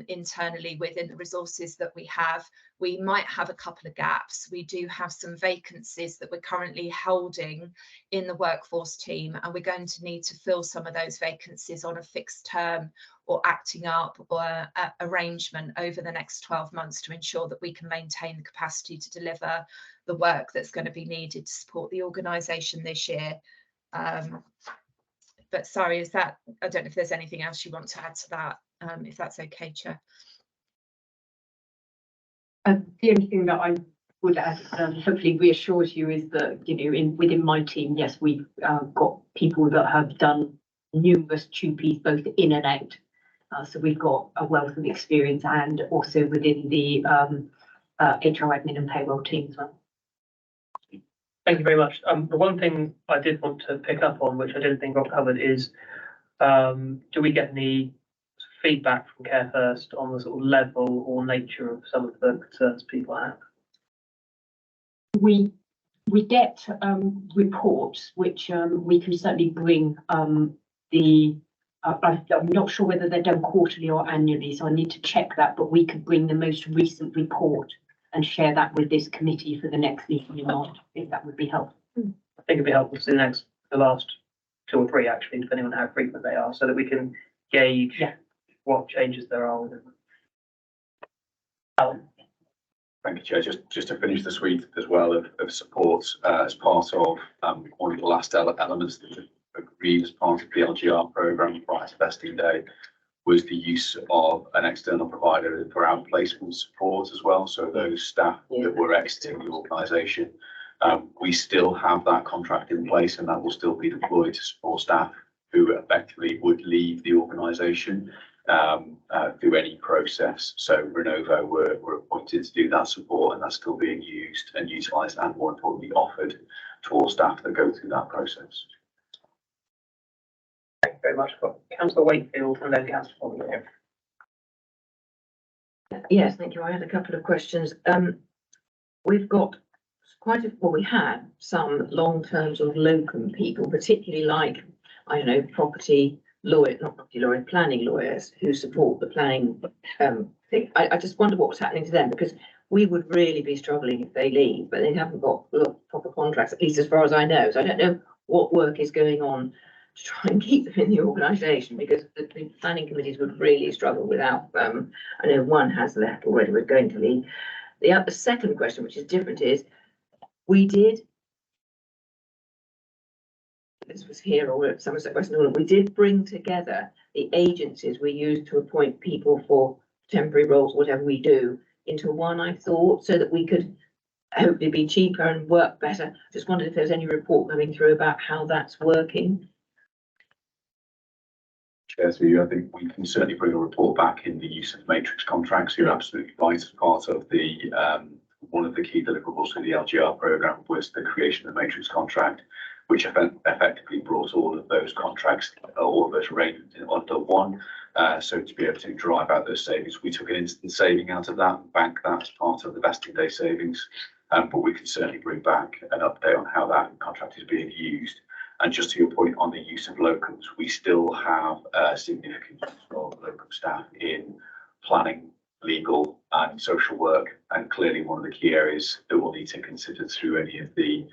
internally within the resources that we have. We might have a couple of gaps. We do have some vacancies that we're currently holding in the workforce team, and we're going to need to fill some of those vacancies on a fixed term or acting up or arrangement over the next 12 months to ensure that we can maintain the capacity to deliver the work that's going to be needed to support the organisation this year. But sorry, is that, I don't know if there's anything else you want to add to that, if that's okay, Chair. The only thing that I would add, hopefully reassures you, is that, you know, within my team, yes, we've got people that have done numerous TUPEs both in and out. So we've got a wealth of experience, and also within the HR admin and payroll team as well. Thank you very much. The one thing I did want to pick up on, which I didn't think got covered, is do we get any feedback from Care First on the sort of level or nature of some of the concerns people have? We get reports which we can certainly bring I'm not sure whether they're done quarterly or annually, so I need to check that, but we could bring the most recent report and share that with this committee for the next meeting in March, if that would be helpful. I think it'd be helpful to see the last 2 or 3 actually, depending on how frequent they are, so that we can gauge what changes there are within them. Alan. Thank you, Chair. Just to finish the suite as well of support as part of one of the last elements that we agreed as part of the LGR programme prior to vesting day was the use of an external provider for outplacement support as well. So those staff that were exiting the organisation, we still have that contract in place, and that will still be deployed to support staff who effectively would leave the organisation through any process. So Renovo were appointed to do that support, and that's still being used and utilised, and more importantly offered to all staff that go through that process. Thank you very much. Councillor Wakefield and then Councillor Follier. Yes, thank you. I had a couple of questions. We've got we had some long-term sort of locum people, particularly like, I don't know, planning lawyers who support the planning thing. I just wonder what was happening to them, because we would really be struggling if they leave, but they haven't got proper contracts, at least as far as I know. So I don't know what work is going on to try and keep them in the organisation, because the planning committees would really struggle without I know one has left already, we're going to leave. The second question, which is different, is we did this was here or at Somerset West Northern, we did bring together the agencies we use to appoint people for temporary roles, whatever we do, into one, I thought, so that we could hopefully be cheaper and work better. Just wondered if there's any report coming through about how that's working. Chair, through you, I think we can certainly bring a report back in the use of matrix contracts. You're absolutely right. As part of the one of the key deliverables for the LGR programme was the creation of the matrix contract, which effectively brought all of those contracts, all of those arrangements under one. So to be able to drive out those savings, we took an instant saving out of that, bank that as part of the vesting day savings. But we can certainly bring back an update on how that contract is being used. And just to your point on the use of locums, we still have a significant use of locum staff in planning, legal and social work. And clearly one of the key areas that we'll need to consider through any of the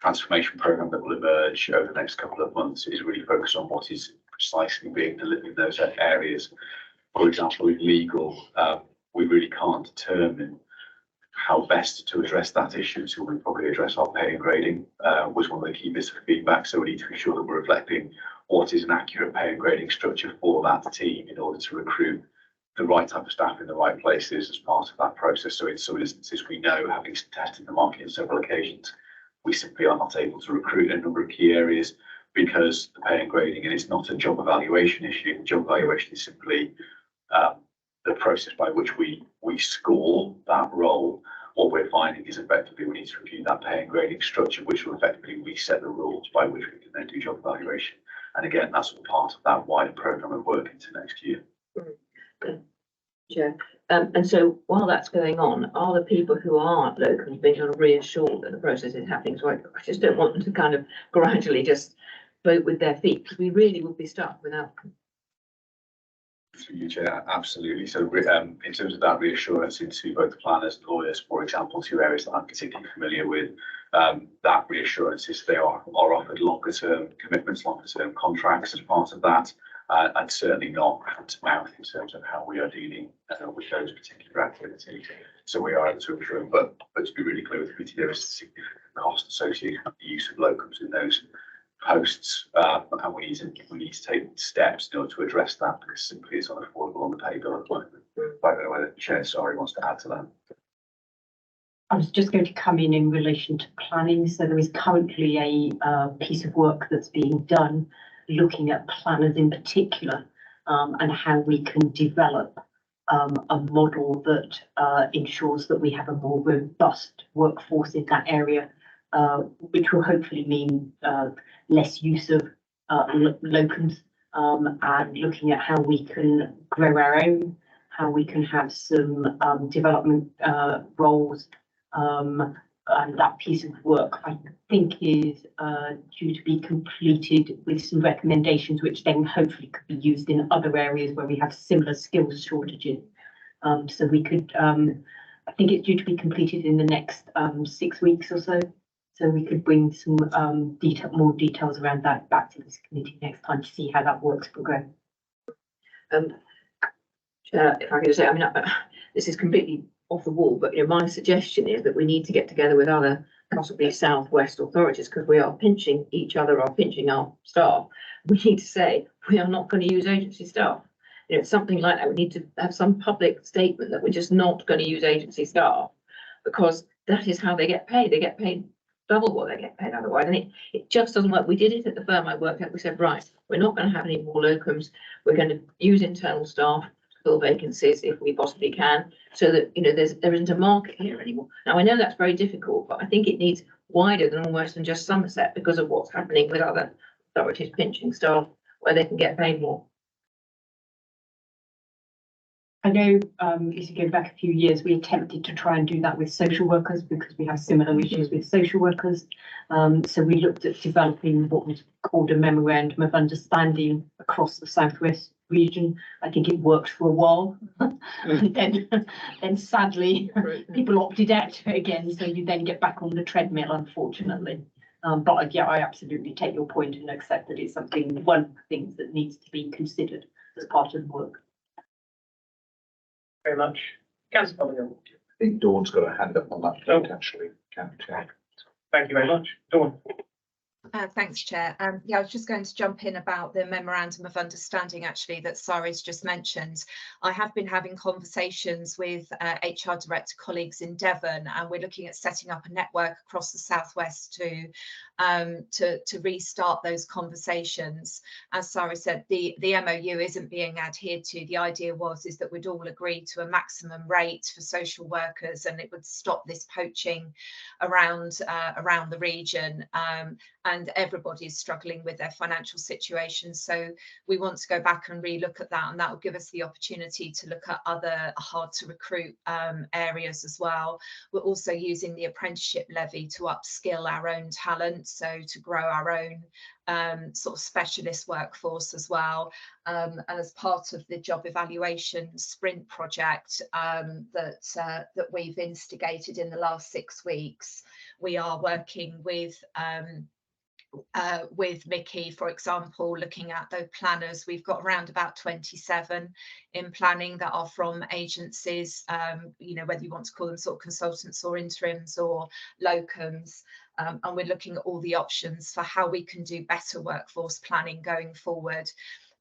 transformation programme that will emerge over the next couple of months is really focused on what is precisely being delivered in those areas. For example, with legal, we really can't determine how best to address that issue, so we probably address our pay and grading was one of the key bits of feedback. So we need to ensure that we're reflecting what is an accurate pay and grading structure for that team in order to recruit the right type of staff in the right places as part of that process. So in some instances, we know, having tested the market on several occasions, we simply are not able to recruit in a number of key areas because the pay and grading, and it's not a job evaluation issue. The job evaluation is simply the process by which we score that role. What we're finding is effectively we need to review that pay and grading structure, which will effectively reset the rules by which we can then do job evaluation. And again, that's all part of that wider programme of work into next year. Chair. And so while that's going on, are the people who are locums being sort of reassured that the process is happening? So I just don't want them to kind of gradually just vote with their feet, because we really would be stuck without them. Through you, Chair, absolutely. So in terms of that reassurance into both planners and lawyers, for example, two areas that I'm particularly familiar with, that reassurance is they are offered longer term commitments, longer term contracts as part of that, and certainly not hand to mouth in terms of how we are dealing with those particular activities. So we are able to assure them, but to be really clear with the committee, there is a significant cost associated with the use of locums in those posts, and we need to take steps in order to address that, because simply it's unaffordable on the pay bill at the moment. By the way, the Chair, sorry, wants to add to that. I was just going to come in relation to planning. So there is currently a piece of work that's being done looking at planners in particular, and how we can develop a model that ensures that we have a more robust workforce in that area, which will hopefully mean less use of locums, and looking at how we can grow our own, how we can have some development roles, and that piece of work I think is due to be completed with some recommendations which then hopefully could be used in other areas where we have similar skills shortages. So we could, I think it's due to be completed in the next 6 weeks or so. So we could bring some more details around that back to this committee next time to see how that works progress. Chair, if I could just say, I mean, this is completely off the wall, but my suggestion is that we need to get together with other possibly southwest authorities, because we are pinching each other, or pinching our staff. We need to say we are not going to use agency staff. Something like that. We need to have some public statement that we're just not going to use agency staff, because that is how they get paid. They get paid double what they get paid otherwise, and it just doesn't work. We did it at the firm I worked at. We said, right, we're not going to have any more locums. We're going to use internal staff to fill vacancies if we possibly can, so that there isn't a market here anymore. Now I know that's very difficult, but I think it needs wider than almost than just Somerset, because of what's happening with other authorities pinching staff where they can get paid more. I know, if you go back a few years, we attempted to try and do that with social workers because we have similar issues with social workers. So we looked at developing what was called a memorandum of understanding across the southwest region. I think it worked for a while, and then sadly people opted out again. So you then get back on the treadmill, unfortunately. But yeah, I absolutely take your point and accept that it's one of the things that needs to be considered as part of the work. Very much. Councillor Polygon. I think Dawn's got a hand up on that point, actually. Thank you very much. Dawn. Thanks, Chair. Yeah, I was just going to jump in about the memorandum of understanding actually that Sari's just mentioned. I have been having conversations with HR director colleagues in Devon, and we're looking at setting up a network across the southwest to restart those conversations. As Sari said, the MOU isn't being adhered to. The idea is that we'd all agree to a maximum rate for social workers, and it would stop this poaching around the region. And everybody is struggling with their financial situation. So we want to go back and relook at that, and that will give us the opportunity to look at other hard to recruit areas as well. We're also using the apprenticeship levy to upskill our own talent, so to grow our own sort of specialist workforce as well. And as part of the job evaluation sprint project that we've instigated in the last 6 weeks, we are working with Mickey, for example, looking at the planners. We've got around about 27 in planning that are from agencies, you know, whether you want to call them sort of consultants or interims or locums. And we're looking at all the options for how we can do better workforce planning going forward.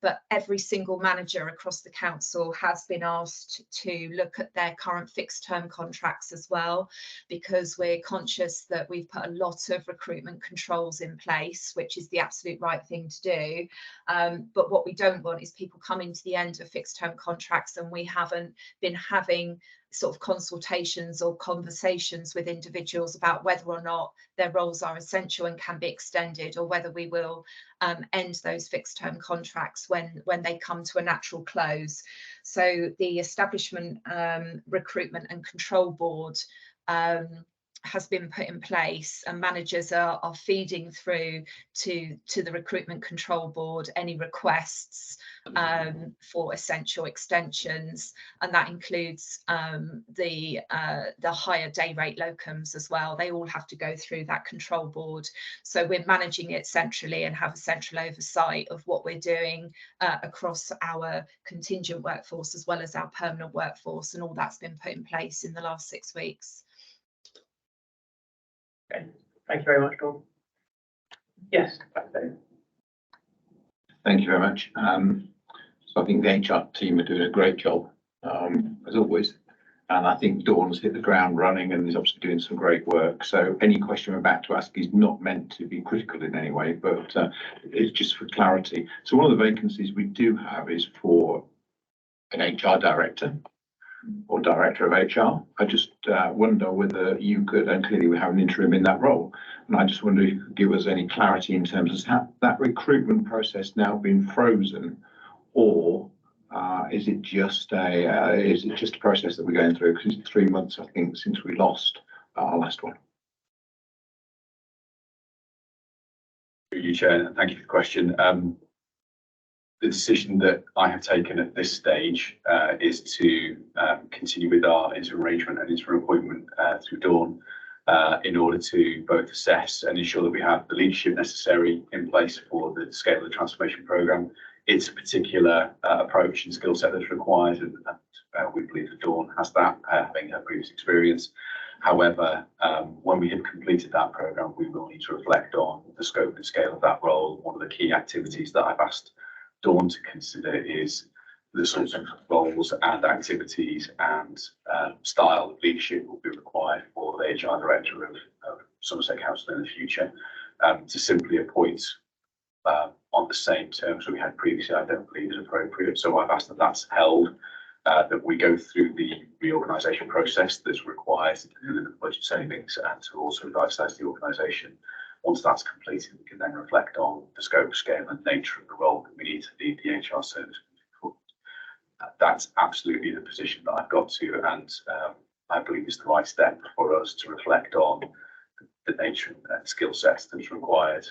But every single manager across the council has been asked to look at their current fixed term contracts as well, because we're conscious that we've put a lot of recruitment controls in place, which is the absolute right thing to do. But what we don't want is people coming to the end of fixed term contracts and we haven't been having sort of consultations or conversations with individuals about whether or not their roles are essential and can be extended, or whether we will end those fixed term contracts when they come to a natural close. So the Establishment Recruitment and Control Board has been put in place, and managers are feeding through to the Recruitment Control Board any requests for essential extensions, and that includes the higher day rate locums as well. They all have to go through that control board. So we're managing it centrally and have a central oversight of what we're doing across our contingent workforce as well as our permanent workforce, and all that's been put in place in the last 6 weeks. Okay, thank you very much, Dawn. Yes, back there. Thank you very much. So I think the HR team are doing a great job, as always. And I think Dawn's hit the ground running and is obviously doing some great work. So any question we're about to ask is not meant to be critical in any way, but it's just for clarity. So one of the vacancies we do have is for an HR director or director of HR. I just wonder whether you could, and clearly we have an interim in that role, and I just wonder if you could give us any clarity in terms of how that recruitment process now been frozen, or is it just a process that we're going through? Because it's 3 months, I think, since we lost our last one. Through you, Chair, and thank you for the question. The decision that I have taken at this stage is to continue with our interim arrangement and interim appointment through Dawn in order to both assess and ensure that we have the leadership necessary in place for the scale of the transformation programme. It's a particular approach and skill set that's required, and we believe that Dawn has that, having her previous experience. However, when we have completed that programme, we will need to reflect on the scope and scale of that role. One of the key activities that I've asked Dawn to consider is the sorts of roles and activities and style of leadership will be required for the HR director of Somerset Council in the future. To simply appoint on the same terms that we had previously, I don't believe is appropriate. So I've asked that that's held, that we go through the reorganisation process that's required to deliver the budget savings and to also right-size the organisation. Once that's completed, we can then reflect on the scope, scale and nature of the role that we need to lead the HR service. That's absolutely the position that I've got to, and I believe it's the right step for us to reflect on the nature and skill sets that's required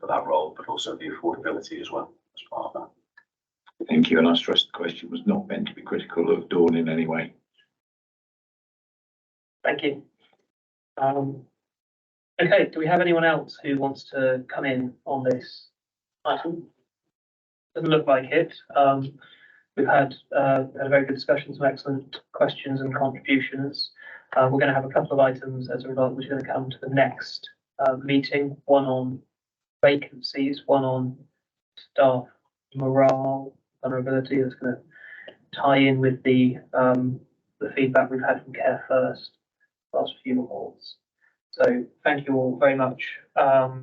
for that role, but also the affordability as well as part of that. Thank you, and I stress the question was not meant to be critical of Dawn in any way. Thank you. Okay, do we have anyone else who wants to come in on this item? Doesn't look like it. We've had a very good discussion, some excellent questions and contributions. We're going to have a couple of items as a result, which are going to come to the next meeting, one on vacancies, one on staff morale, vulnerability, that's going to tie in with the feedback we've had from Care First last few reports. So thank you all very much for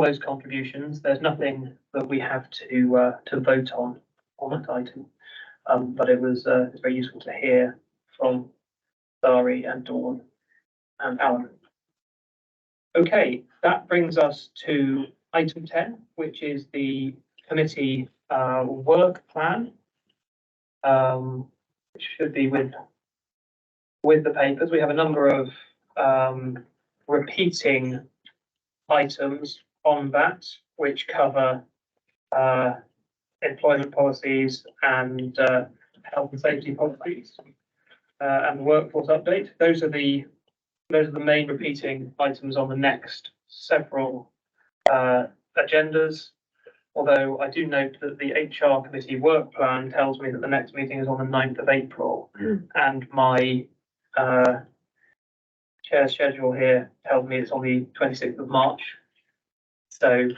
those contributions. There's nothing that we have to vote on that item, but it's very useful to hear from Sari and Dawn and Alan. Okay, that brings us to item 10, which is the committee work plan, which should be with the papers. We have a number of repeating items on that, which cover employment policies and health and safety policies and workforce update. Those are the main repeating items on the next several agendas. Although I do note that the HR committee work plan tells me that the next meeting is on the 9th of April, and my chair's schedule here tells me it's on the 26th of March. So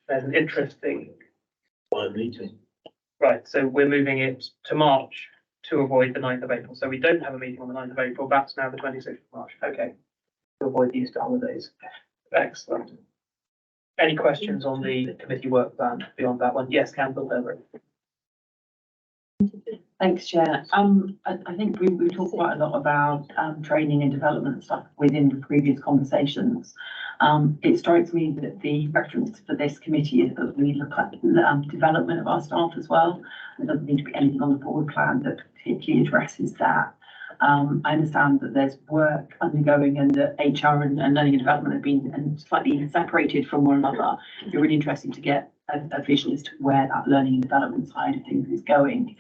there's an interesting meeting. Right, so we're moving it to March to avoid the 9th of April. So we don't have a meeting on the 9th of April. That's now the 26th of March. Okay, to avoid the Easter holidays. Excellent. Any questions on the committee work plan beyond that one? Yes, Councillor Beverett. Thanks, Chair. I think we talked quite a lot about training and development stuff within the previous conversations. It strikes me that the reference for this committee is that we look at development of our staff as well. There doesn't need to be anything on the board plan that particularly addresses that. I understand that there's work undergoing and that HR and learning and development have been slightly separated from one another. It'd be really interesting to get a vision as to where that learning and development side of things is going.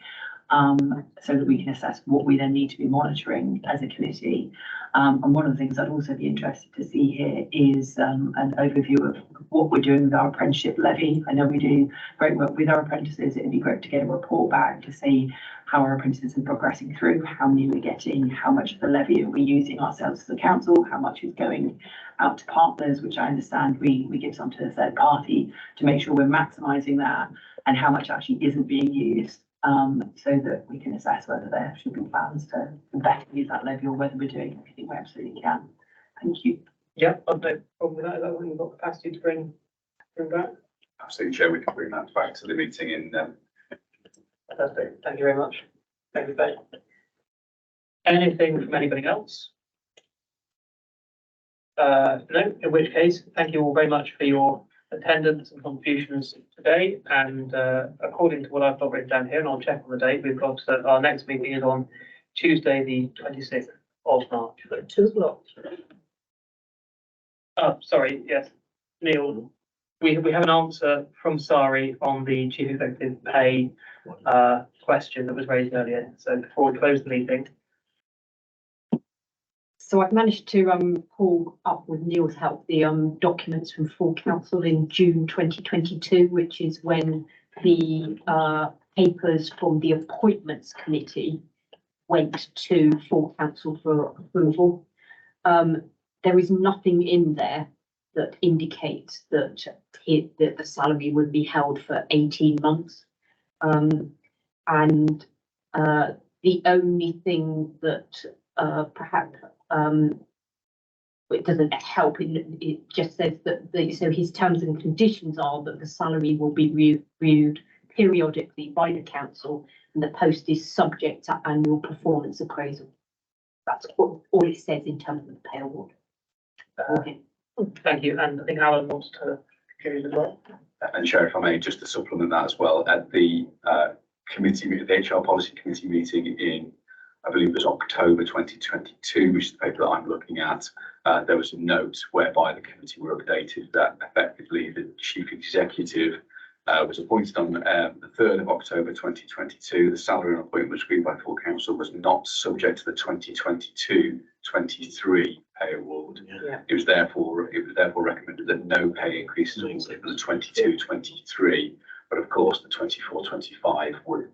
So that we can assess what we then need to be monitoring as a committee. And one of the things I'd also be interested to see here is an overview of what we're doing with our apprenticeship levy. I know we do great work with our apprentices. It'd be great to get a report back to see how our apprentices are progressing through, how many we're getting, how much of the levy are we using ourselves as a council, how much is going out to partners, which I understand we give some to a third party to make sure we're maximising that, and how much actually isn't being used. So that we can assess whether there should be plans to better use that levy or whether we're doing everything we absolutely can. Thank you. Yeah, I've no problem with that. Is that what you've got capacity to bring back? Absolutely, Chair, we can bring that back to the meeting in. Fantastic. Thank you very much. Thank you, Ben. Anything from anybody else? No, in which case, thank you all very much for your attendance and contributions today. And according to what I've got written down here, and I'll check on the date, we've got our next meeting is on Tuesday, the 26th of March. At 2 o'clock. Oh, sorry, yes, Neil. We have an answer from Sari on the chief executive pay question that was raised earlier. So before we close the meeting. So I've managed to pull up with Neil's help the documents from full council in June 2022, which is when the papers from the appointments committee went to full council for approval. There is nothing in there that indicates that the salary would be held for 18 months. And the only thing that perhaps it doesn't help, it just says that so his terms and conditions are that the salary will be reviewed periodically by the council and the post is subject to annual performance appraisal. That's all it says in terms of the pay award. Okay. Thank you. And I think Alan wants to contribute as well. And Chair, if I may, just to supplement that as well, at the committee, the HR policy committee meeting in, I believe it was October 2022, which is the paper that I'm looking at, there was a note whereby the committee were updated that effectively the chief executive was appointed on the 3rd of October 2022. The salary and appointment agreed by full council was not subject to the 2022-23 pay award. Yeah. It was therefore recommended that no pay increases awarded for the 22-23, but of course the 24-25 would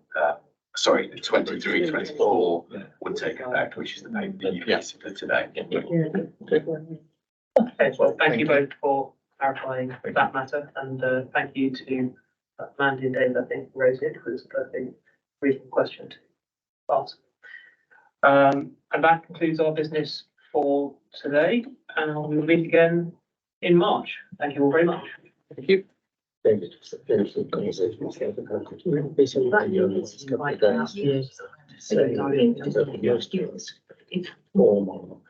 sorry, the 23-24 would take effect, which is the paper that you've listed for today. Okay, well, thank you both for clarifying that matter. And thank you to Mandy and David, I think, for raising it, because it's a perfectly reasonable question to ask. And that concludes our business for today, and we will meet again in March. Thank you all very much. Thank you. David, finish the conversation. Formal.